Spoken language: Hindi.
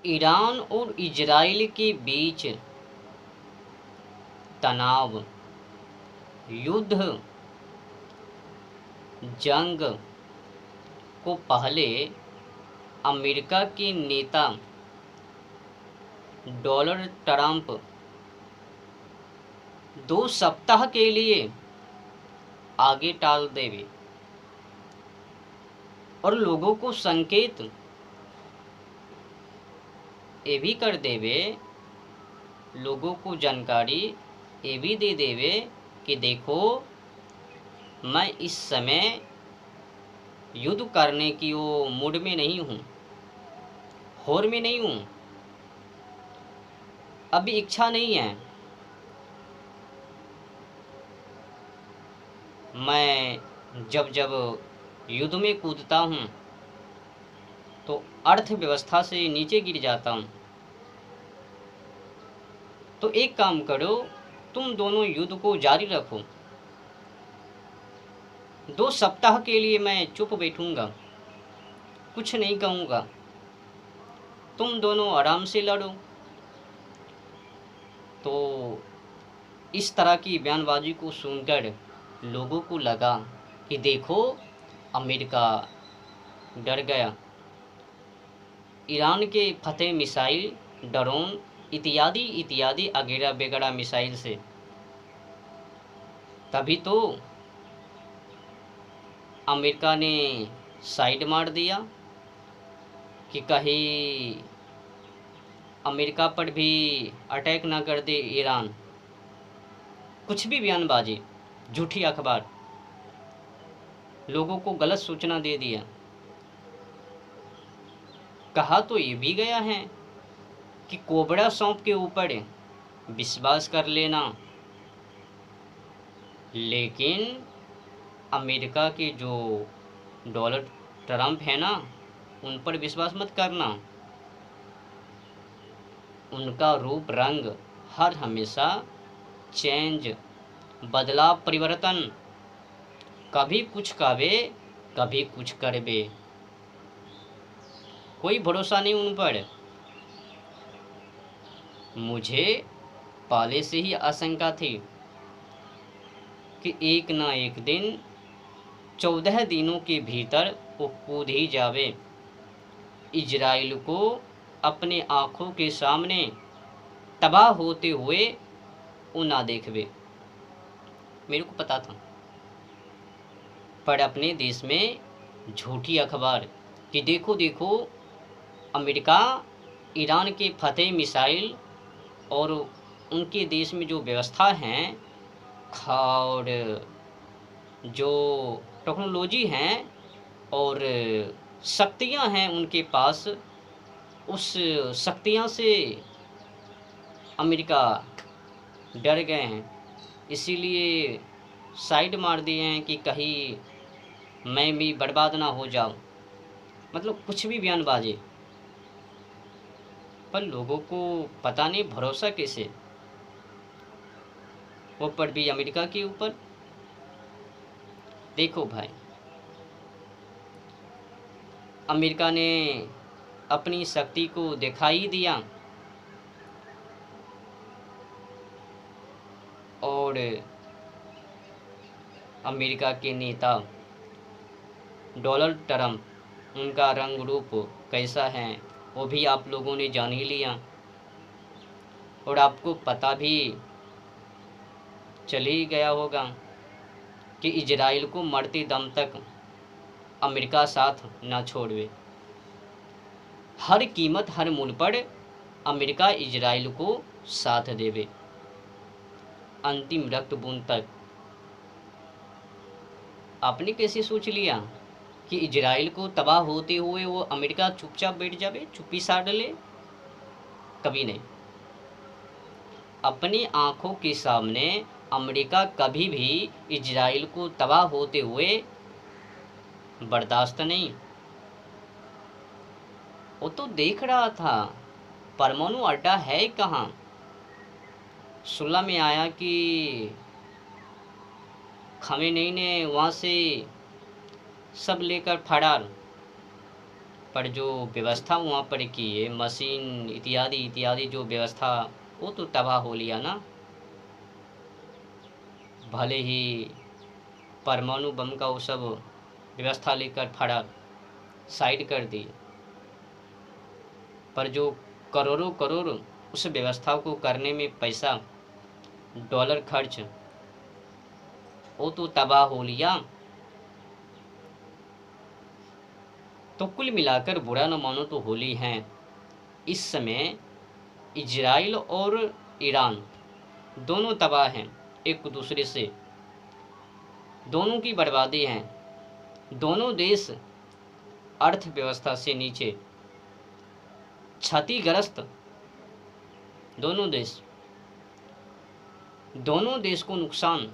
ईरान और इजराइल के बीच तनाव, युद्ध, जंग को पहले अमेरिका के नेता डोनाल्ड ट्रंप 2 सप्ताह के लिए आगे टाल देवे और लोगों को संकेत ये भी कर देवे, लोगों को जानकारी ये भी दे देवे कि देखो मैं इस समय युद्ध करने की वो मूड में नहीं हूँ, होड़ में नहीं हूँ, अभी इच्छा नहीं है। मैं जब जब युद्ध में कूदता हूँ तो अर्थव्यवस्था से नीचे गिर जाता हूँ। तो एक काम करो, तुम दोनों युद्ध को जारी रखो। 2 सप्ताह के लिए मैं चुप बैठूंगा, कुछ नहीं कहूँगा, तुम दोनों आराम से लड़ो। तो इस तरह की बयानबाजी को सुनकर लोगों को लगा कि देखो अमेरिका डर गया। ईरान के फतेह मिसाइल, ड्रोन इत्यादि इत्यादि अगैरह वगैरह मिसाइल से तभी तो अमेरिका ने साइड मार दिया कि कहीं अमेरिका पर भी अटैक ना कर दे ईरान। कुछ भी बयानबाजी, झूठी अखबार, लोगों को गलत सूचना दे दिया। कहा तो ये भी गया है कि कोबरा सांप के ऊपर विश्वास कर लेना, लेकिन अमेरिका के जो डोनाल्ड ट्रंप है ना, उन पर विश्वास मत करना। उनका रूप रंग हर हमेशा चेंज, बदलाव, परिवर्तन, कभी कुछ कहवे कभी कुछ करबे, कोई भरोसा नहीं उन पर। मुझे पहले से ही आशंका थी कि एक ना एक दिन 14 दिनों के भीतर वो कूद ही जावे, इजराइल को अपने आँखों के सामने तबाह होते हुए वो ना देखवे। मेरे को पता था, पर अपने देश में झूठी अखबार कि देखो देखो अमेरिका ईरान के फतेह मिसाइल और उनके देश में जो व्यवस्था हैं और जो टेक्नोलॉजी हैं और शक्तियां हैं उनके पास, उस शक्तियां से अमेरिका डर गए हैं, इसीलिए साइड मार दिए हैं कि कहीं मैं भी बर्बाद ना हो जाऊं। मतलब कुछ भी बयानबाजी, पर लोगों को पता नहीं भरोसा कैसे, वो पर भी अमेरिका के ऊपर। देखो भाई, अमेरिका ने अपनी शक्ति को दिखा ही दिया और अमेरिका के नेता डोनाल्ड ट्रंप, उनका रंग रूप कैसा है वो भी आप लोगों ने जान ही लिया और आपको पता भी चल ही गया होगा कि इजराइल को मरते दम तक अमेरिका साथ ना छोड़वे। हर कीमत, हर मूल्य पर अमेरिका इजराइल को साथ देवे, अंतिम रक्त बूंद तक। आपने कैसे सोच लिया कि इजराइल को तबाह होते हुए वो अमेरिका चुपचाप बैठ जावे, चुप्पी साध ले? कभी नहीं। अपनी आंखों के सामने अमेरिका कभी भी इजराइल को तबाह होते हुए बर्दाश्त नहीं। वो तो देख रहा था परमाणु अड्डा है कहाँ। सुलह में आया कि खमेनी ने वहाँ से सब लेकर फरार, पर जो व्यवस्था वहाँ पर की है, मशीन इत्यादि इत्यादि जो व्यवस्था, वो तो तबाह हो लिया ना। भले ही परमाणु बम का वो सब व्यवस्था लेकर फड़ा साइड कर दी, पर जो करोड़ों करोड़ उस व्यवस्था को करने में पैसा डॉलर खर्च, वो तो तबाह हो लिया। तो कुल मिलाकर बुरा न मानो तो होली है। इस समय इजराइल और ईरान दोनों तबाह हैं एक दूसरे से, दोनों की बर्बादी है। दोनों देश अर्थव्यवस्था से नीचे, क्षतिग्रस्त दोनों देश को नुकसान